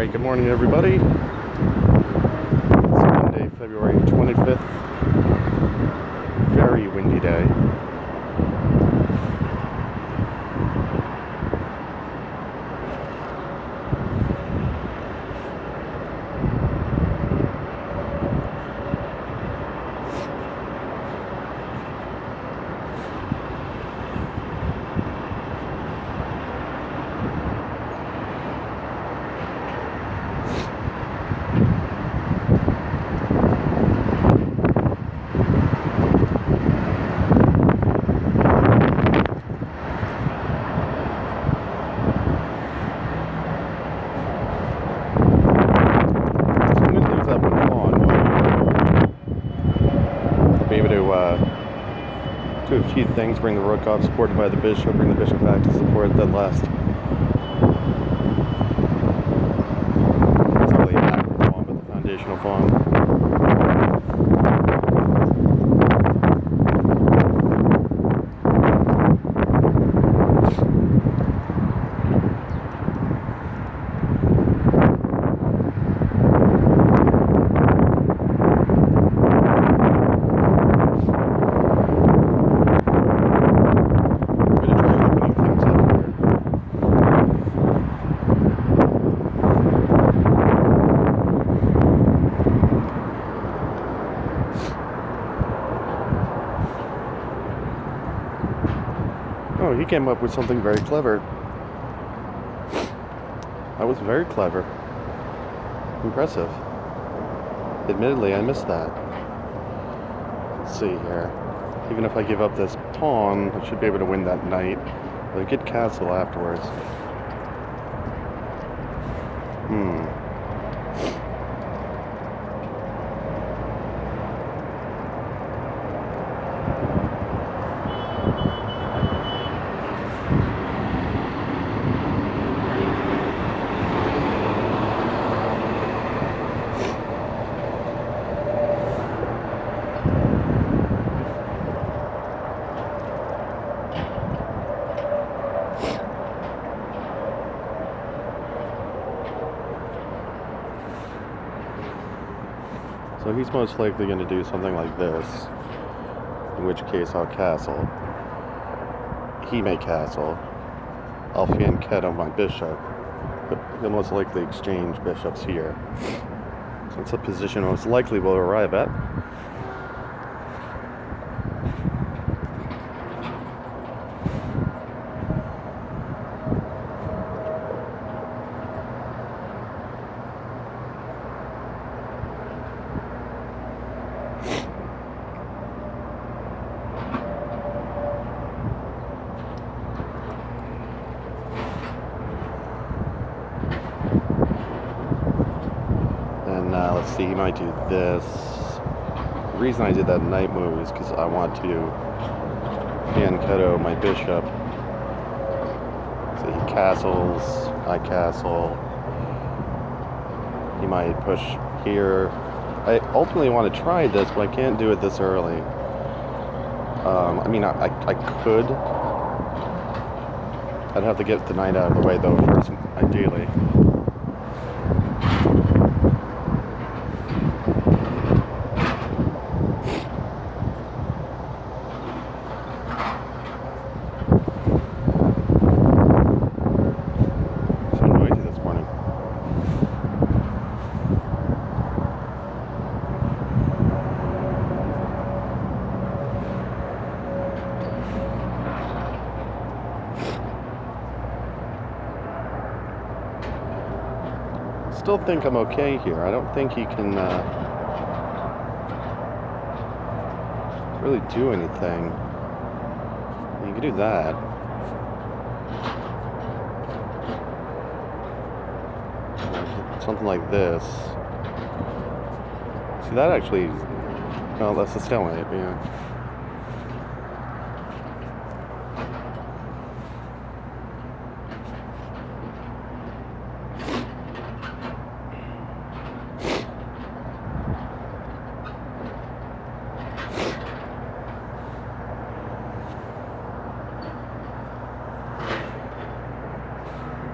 Alright, good morning everybody. It's Monday, February 25th. Very windy day. Do a few things, bring the rook up, supported by the bishop, bring the bishop back to support that last. It's not really a backward pawn, but the foundational pawn. Oh, he came up with something very clever. That was very clever. Impressive. Admittedly, I missed that. Let's see here. Even if I give up this pawn, I should be able to win that knight. But I get castle afterwards. So he's most likely going to do something like this, in which case I'll castle. He may castle. I'll fianchetto my bishop, but he'll most likely exchange bishops here. So that's a position most likely we'll arrive at. Let's see, he might do this. The reason I did that knight move is because I want to fianchetto my bishop. So he castles, I castle. He might push here. I ultimately want to try this, but I can't do it this early. I mean, I could. I'd have to get the knight out of the way though first, ideally. Still think I'm okay here. I don't think he can really do anything. You can do that. Something like this. See, that actually... Well, that's a stalemate, yeah.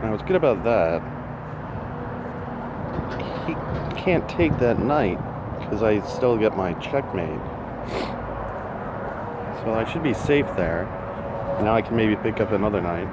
Now, what's good about that can't take that knight because I still get my checkmate. So I should be safe there. Now I can maybe pick up another knight.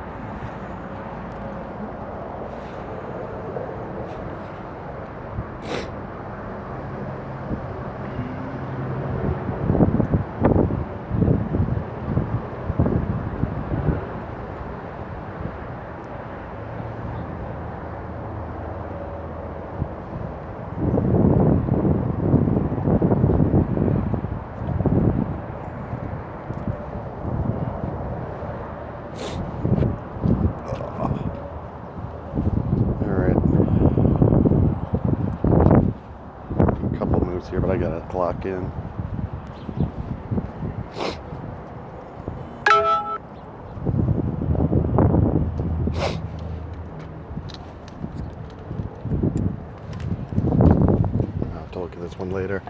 Here, but I gotta clock in. I'll have to look at this one later.